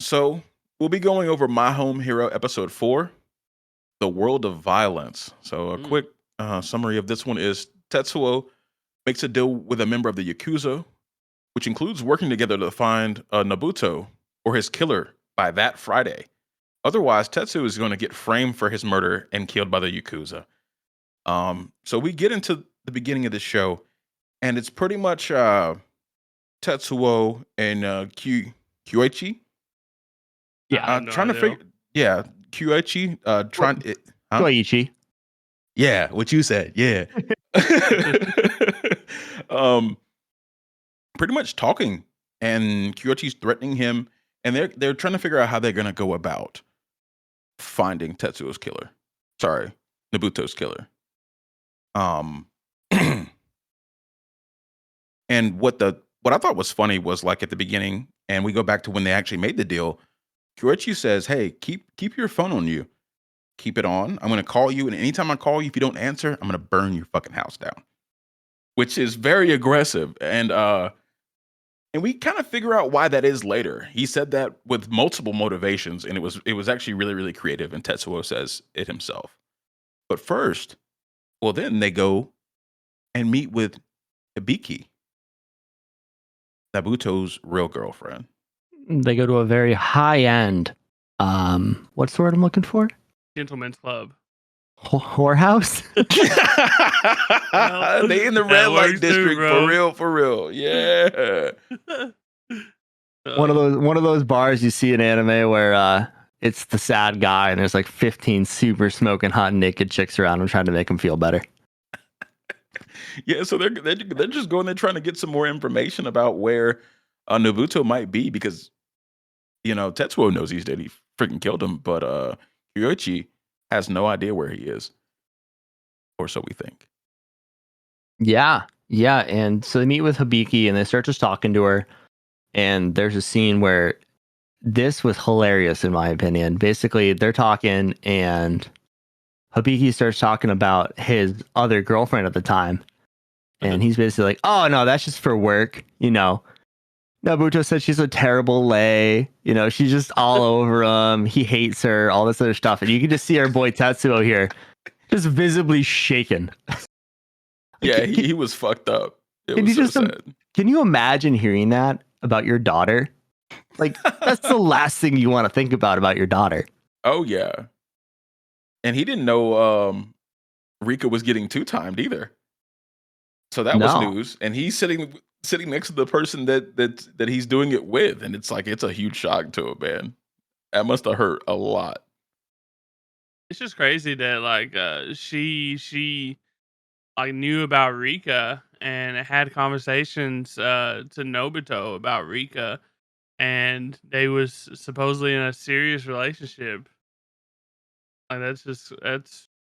So we'll be going over My Home Hero episode 4, The World of Violence. So a Mm. quick summary of this one is Tetsuo makes a deal with a member of the Yakuza, which includes working together to find Nabuto or his killer by that Friday. Otherwise, Tetsuo is going to get framed for his murder and killed by the Yakuza. So we get into the beginning of the show, and it's pretty much Tetsuo and Kyoichi. I have no Trying to idea. figure, yeah, Kyoichi, trying it, huh? Koichi. Yeah, what you said, yeah. um, Pretty much talking, and Kyoichi's threatening him, and they're trying to figure out how they're gonna go about finding Tetsuo's killer. Sorry, Nabuto's killer. Um, and what I thought was funny was like at the beginning, and we go back to when they actually made the deal. Kyoichi says, "Hey, keep your phone on you. Keep it on. I'm gonna call you, and anytime I call you, if you don't answer, I'm gonna burn your fucking house down." Which is very aggressive, and we kind of figure out why that is later. He said that with multiple motivations, and it was actually really really creative. And Tetsuo says it himself. But first, well, then they go and meet with Hibiki, Nabuto's real girlfriend. They go to a very high end. What's the word I'm looking for? Gentlemen's Club. Whorehouse. They in the red light district for real. Yeah. One of those bars you see in anime where it's the sad guy and there's like 15 super smoking hot naked chicks around him trying to make him feel better. Yeah, so they're just going there trying to get some more information about where Nabuto might be, because Tetsuo knows he's dead. He freaking killed him, but Kyoichi has no idea where he is, or so we think. Yeah, and so they meet with Hibiki and they start just talking to her, and there's a scene where this was hilarious in my opinion. Basically, they're talking and Hibiki starts talking about his other girlfriend at the time. And he's basically like, "Oh no, that's just for work." Nabuto said she's a terrible lay. She's just all over him. He hates her, all this other stuff. And you can just see our boy Tetsuo here just visibly shaken. Yeah, he was fucked up. It was so sad. Can you imagine hearing that about your daughter? Like, that's the last thing you want to think about your daughter. Oh, yeah. And he didn't know Rika was getting two-timed either. So that was news. And he's sitting next to the person that he's doing it with. And it's like, it's a huge shock to him, man. That must have hurt a lot. It's just crazy that like she like knew about Rika and had conversations to Nobuto about Rika, and they was supposedly in a serious relationship. Like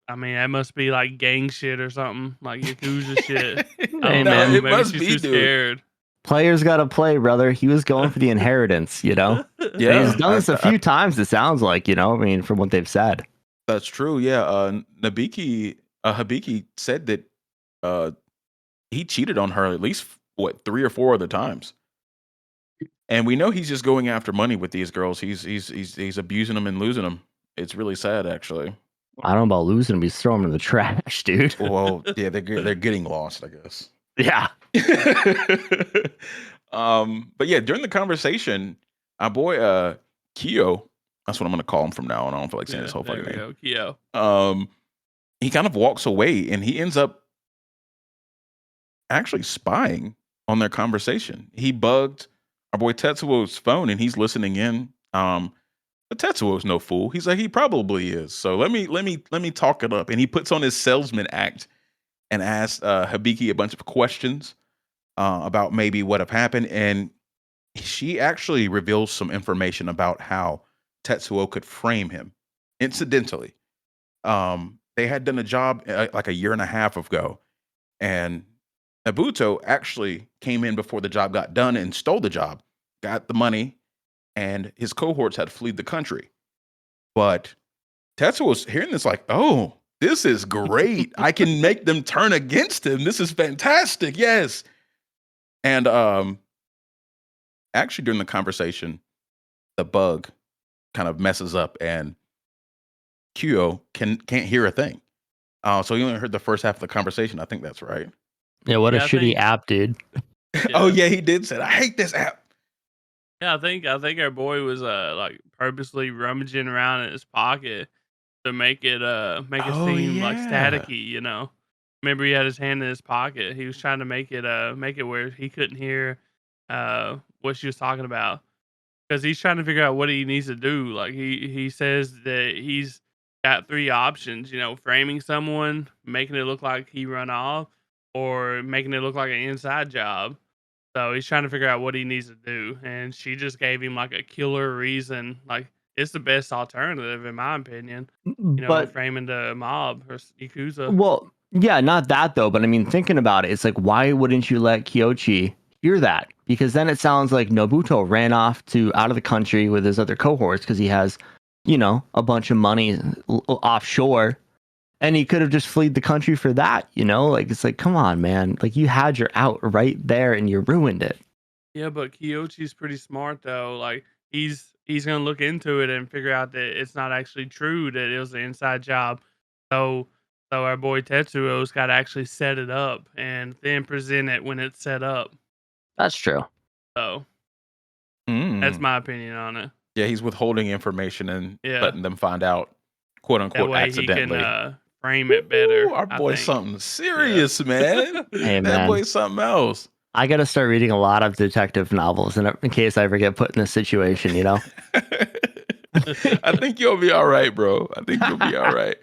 I mean, that must be like gang shit or something, like Yakuza shit. Hey, man, it maybe must she's be, too dude. scared. Players got to play, brother. He was going for the inheritance, Yeah, And he's done this a few times, it sounds like, from what they've said. That's true. Yeah. Hibiki said that he cheated on her at least 3 or 4 other times. And we know he's just going after money with these girls. He's abusing them and losing them. It's really sad, actually. I don't know about losing them. He's throwing them in the trash, dude. Well, yeah, they're getting lost, I guess. Yeah. But yeah, during the conversation, our boy Kyo, that's what I'm gonna call him from now on. I don't feel like saying his whole fucking name. Kyo. He kind of walks away and he ends up actually spying on their conversation. He bugged our boy Tetsuo's phone and he's listening in. But Tetsuo's no fool. He's like, he probably is. So let me talk it up. And he puts on his salesman act and asks Hibiki a bunch of questions about maybe what have happened. And she actually reveals some information about how Tetsuo could frame him. Incidentally, they had done a job like a year and a half ago, and Nabuto actually came in before the job got done and stole the job, got the money, and his cohorts had fled the country. But Tetsuo was hearing this like, oh, this is great. I can make them turn against him. This is fantastic. Yes. And actually during the conversation, the bug kind of messes up and Kyo can't hear a thing. So he only heard the first half of the conversation. I think that's right. Yeah, what a Yeah, I shitty think app, dude. Oh yeah. yeah, he did say, "I hate this app." Yeah, I think our boy was like purposely rummaging around in his pocket to make it Oh seem like yeah. staticky, you know. Remember he had his hand in his pocket. He was trying to make it where he couldn't hear what she was talking about. Because he's trying to figure out what he needs to do. Like he says that he's got three options, you know, framing someone, making it look like he run off, or making it look like an inside job. So he's trying to figure out what he needs to do. And she just gave him like a killer reason. Like it's the best alternative in my opinion. You know, But framing the mob or Yakuza. well, yeah, not that though. But I mean, thinking about it, it's like, why wouldn't you let Kyochi hear that? Because then it sounds like Nobuto ran off to out of the country with his other cohorts because he has, a bunch of money offshore, and he could have just fled the country for that. Like it's like, come on, man. Like you had your out right there, and you ruined it. Yeah, but Kyochi's pretty smart though. Like he's gonna look into it and figure out that it's not actually true that it was an inside job. So so our boy Tetsuo's got to actually set it up and then present it when it's set up. That's true. So that's Mm. my opinion on it. Yeah, he's withholding information and Yeah, letting them find out, quote that unquote, way he can accidentally. frame it Ooh, better. our I boy's think. something Yeah. serious, man. Hey, That man. boy's something else. I got to start reading a lot of detective novels in case I ever get put in this situation. I think you'll be all right, bro. I think you'll be all right.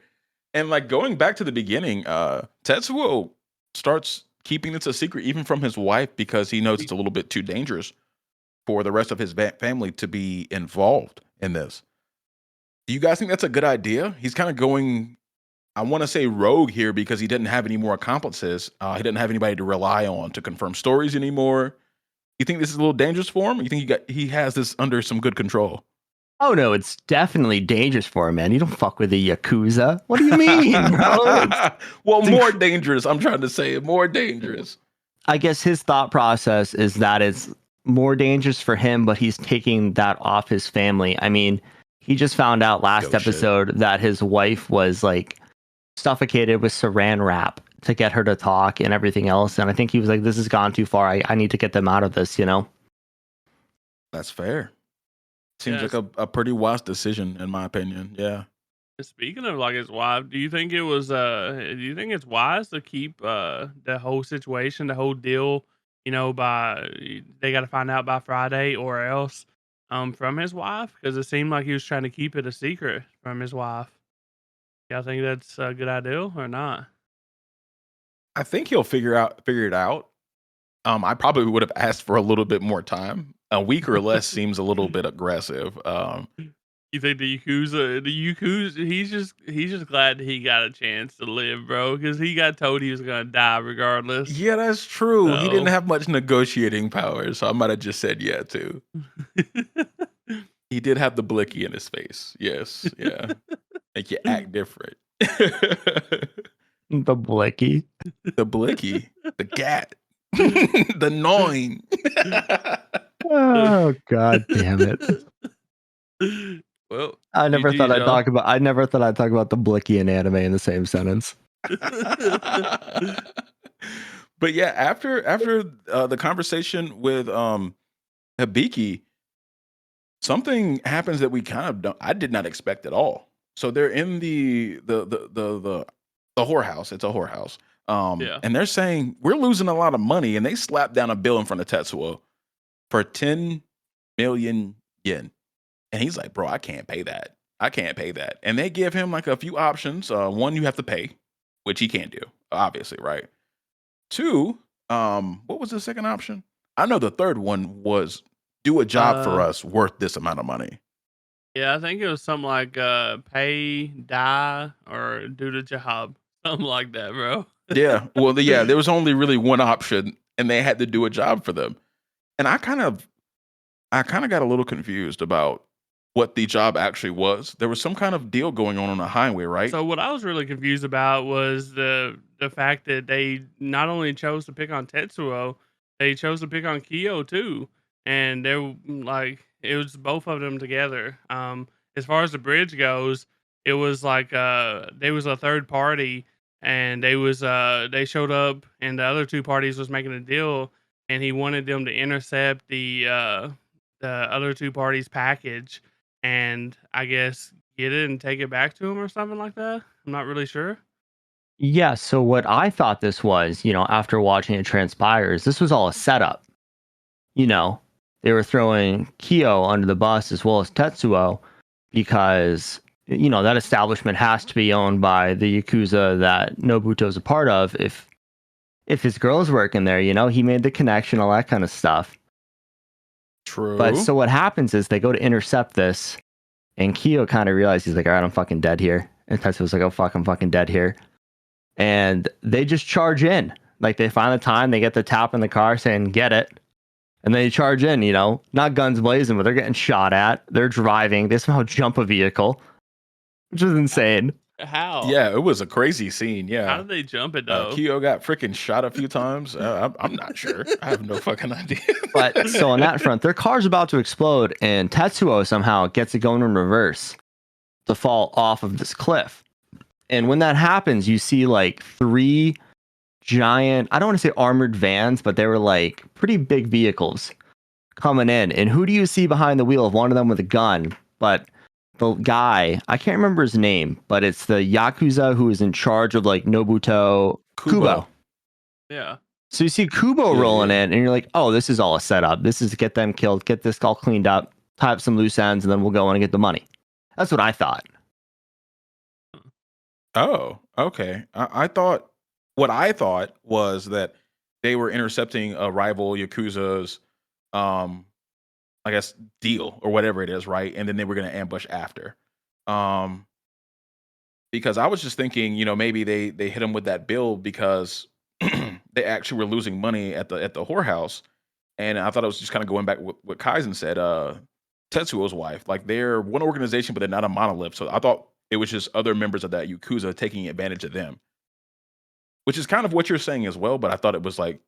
And like going back to the beginning, Tetsuo starts keeping this a secret even from his wife because he knows it's a little bit too dangerous for the rest of his family to be involved in this. Do you guys think that's a good idea? He's kind of going, I want to say rogue here because he didn't have any more accomplices. He didn't have anybody to rely on to confirm stories anymore. You think this is a little dangerous for him? Or you think he has this under some good control? Oh no, it's definitely dangerous for him, man. You don't fuck with the Yakuza. What do you mean, bro? Well, It's more dangerous. I'm trying to say more dangerous. I guess his thought process is that it's more dangerous for him, but he's taking that off his family. I mean, he just found out last Yo, shit. episode that his wife was like suffocated with saran wrap to get her to talk and everything else. And I think he was like, this has gone too far. I need to get them out of this. That's fair. Seems like Yes. a pretty wise decision, in my opinion. Yeah. Speaking of like his wife, do you think it's wise to keep the whole situation, the whole deal, by they got to find out by Friday or else from his wife because it seemed like he was trying to keep it a secret from his wife. Y'all think that's a good idea or not? I think he'll figure it out. I probably would have asked for a little bit more time. A week or less seems a little bit aggressive. You think the Yakuza, he's just glad that he got a chance to live, bro, because he got told he was gonna die regardless. Yeah, that's true. He didn't So have much negotiating power, so I might have just said yeah too. He did have the blicky in his face. Yes, yeah. Make you act different. The blicky. The blicky, the gat, the gnawing. Oh god damn it. Well, I never thought GG's, I'd y'all. talk about the blicky and anime in the same sentence. But yeah, after the conversation with Hibiki, something happens that we kind of don't, I did not expect at all. So they're in the whorehouse. It's a whorehouse. Yeah. And they're saying we're losing a lot of money, and they slap down a bill in front of Tetsuo for 10 million yen. And he's like, bro, I can't pay that. I can't pay that. And they give him like a few options. One, you have to pay, which he can't do, obviously, right? Two, what was the second option? I know the third one was do a job for Uh, us worth this amount of money. yeah, I think it was something like pay, die, or do the job. Something like that, bro. Yeah. Well, yeah, there was only really one option, and they had to do a job for them. And I kind of got a little confused about what the job actually was. There was some kind of deal going on a highway, right? So what I was really confused about was the fact that they not only chose to pick on Tetsuo, they chose to pick on Kyo too. And they're like It was both of them together. As far as the bridge goes, it was like there was a third party, and they showed up, and the other two parties was making a deal, and he wanted them to intercept the other two parties' package, and I guess get it and take it back to him or something like that. I'm not really sure. Yeah, so what I thought this was, after watching it transpire, is this was all a setup. You know, they were throwing Kyo under the bus as well as Tetsuo because, that establishment has to be owned by the Yakuza that Nobuto's a part of. If his girl's working there, he made the connection, all that kind of stuff. True. But so what happens is they go to intercept this, and Kyo kind of realizes, he's like, all right, I'm fucking dead here. And Tetsuo's like, oh, fuck, I'm fucking dead here. And they just charge in. Like, they find the time, they get the tap in the car saying, get it. And they charge in, not guns blazing, but they're getting shot at. They're driving. They somehow jump a vehicle, which is insane. How? Yeah, it was a crazy scene. How Yeah. did they jump it though? Kyo got freaking shot a few times. I'm not sure. I have no fucking idea. But so on that front, their car's about to explode, and Tetsuo somehow gets it going in reverse to fall off of this cliff. And when that happens, you see like three giant, I don't want to say armored vans, but they were like pretty big vehicles coming in. And who do you see behind the wheel of one of them with a gun? But the guy, I can't remember his name, but it's the Yakuza who is in charge of like Nobuto Kubo. Yeah. So you see Kubo rolling in, and you're like, oh, this is all a setup. This is to get them killed, get this all cleaned up, tie up some loose ends, and then we'll go in and get the money. That's what I thought. Oh, okay. What I thought was that they were intercepting a rival Yakuza's, I guess, deal or whatever it is, right? And then they were going to ambush after. Um, because I was just thinking, maybe they hit them with that bill because they actually were losing money at the whorehouse, and I thought it was just kind of going back with what Kaizen said. Tetsuo's wife, like they're one organization, but they're not a monolith. So I thought it was just other members of that Yakuza taking advantage of them, which is kind of what you're saying as well. But I thought it was like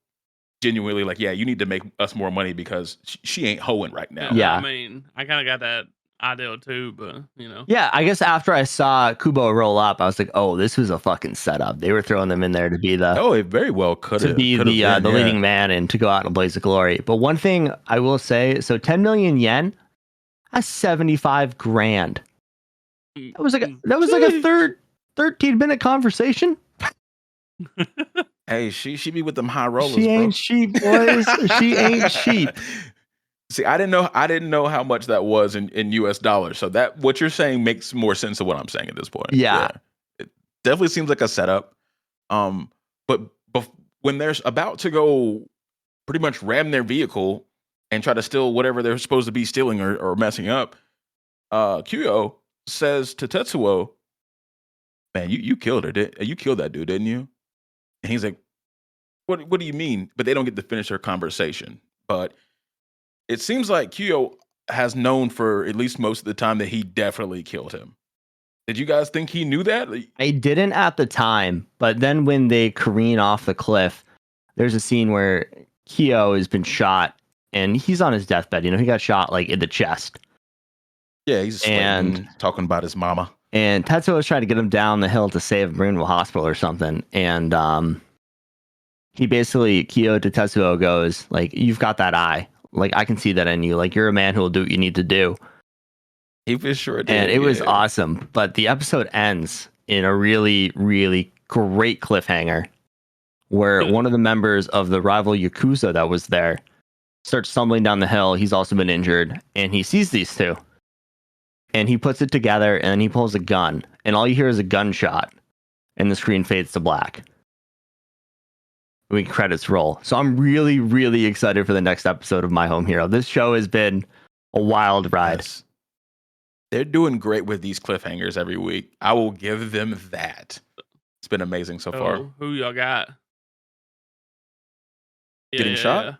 genuinely like, yeah, you need to make us more money because she ain't hoeing right now. Yeah. I mean, I kind of got that idea too, but Yeah, I guess after I saw Kubo roll up, I was like, oh, this was a fucking setup. They were throwing them in there to be the Oh, it very well could have the leading man and to go out in a blaze of glory. But one thing I will say, so 10 million yen, that's 75 grand. That was like a 13-minute conversation. Hey, she be with them high rollers. She ain't bro. sheep, boys. She ain't sheep. See, I didn't know how much that was in US dollars. So that what you're saying makes more sense than what I'm saying at this point. Yeah. It definitely seems like a setup. But when they're about to go pretty much ram their vehicle and try to steal whatever they're supposed to be stealing or messing up, Kyo says to Tetsuo, "Man, you killed her. You killed that dude, didn't you?" And he's like, What do you mean?" But they don't get to finish their conversation. But it seems like Kyo has known for at least most of the time that he definitely killed him. Did you guys think he knew that? I didn't at the time, but then when they careen off the cliff, there's a scene where Kyo has been shot and he's on his deathbed. He got shot like in the chest. Yeah, he's and talking about his mama. And Tetsuo was trying to get him down the hill to save him, bring him to a hospital or something. And he basically, Kyo to Tetsuo goes, like, you've got that eye. Like, I can see that in you. Like, you're a man who will do what you need to do. He for sure did. And it was awesome. But the episode ends in a really, really great cliffhanger where one of the members of the rival Yakuza that was there starts stumbling down the hill. He's also been injured. And he sees these two. And he puts it together and then he pulls a gun. And all you hear is a gunshot. And the screen fades to black. Credits roll. So I'm really, really excited for the next episode of My Home Hero. This show has been a wild ride. Yes. They're doing great with these cliffhangers every week. I will give them that. It's been amazing so far. Who y'all got? Getting shot? Yeah.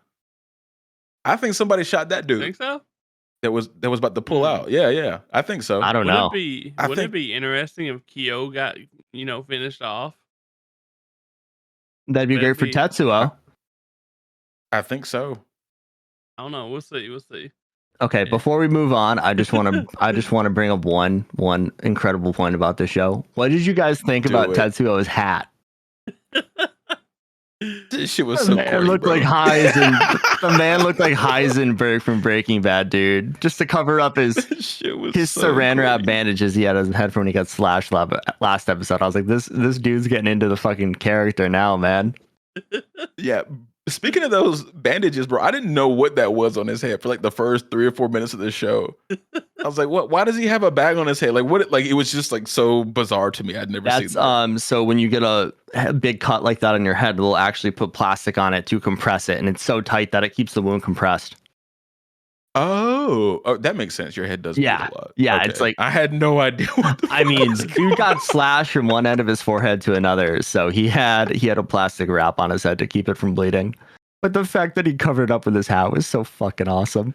I think somebody shot that dude. Think so? That was about to pull out. Yeah. I think so. I don't know. Would it be interesting if Kyo got, finished off? That'd be great for Tetsuo. I think so. I don't know. We'll see. Okay, before we move on, I just want to bring up one incredible point about the show. What did you guys think about it. Tetsuo's hat? This shit was The so man corny, looked bro. like the man looked like Heisenberg from Breaking Bad, dude. Just to cover up his shit was saran wrap corny. bandages he had on his head from when he got slashed last episode. I was like, this dude's getting into the fucking character now, man. Yeah. Speaking of those bandages, bro, I didn't know what that was on his head for like the first 3 or 4 minutes of the show. I was like, what? Why does he have a bag on his head? Like, what? Like, it was just like so bizarre to me. I'd never seen that. So when you get a big cut like that on your head, they'll actually put plastic on it to compress it, and it's so tight that it keeps the wound compressed. Oh, that makes sense. Your head does bleed a lot. Yeah, Okay. it's like I had no idea what the I mean, dude got slashed from one end of his forehead to another, so he had a plastic wrap on his head to keep it from bleeding. But the fact that he covered it up with his hat was so fucking awesome.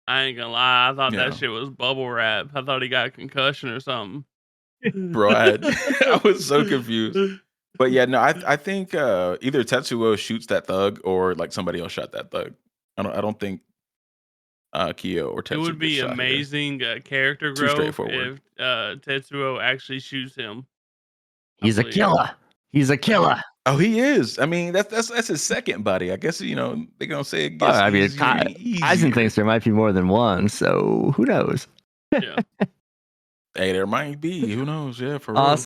I ain't gonna lie, I thought Yeah. that shit was bubble wrap. I thought he got a concussion or something. Bro, I was so confused. But yeah, no, I think either Tetsuo shoots that thug or like somebody else shot that thug. I don't think Kyo or Tetsuo. It would be amazing character Too growth straightforward. if Tetsuo actually shoots him. He's a killer. He's a killer. Oh, he is. I mean, that's his second buddy. I guess they're gonna say it gets I mean, easier. Eisen thinks there might be more than one, so who knows? Yeah. Hey, there might be. Who knows? Yeah, for real.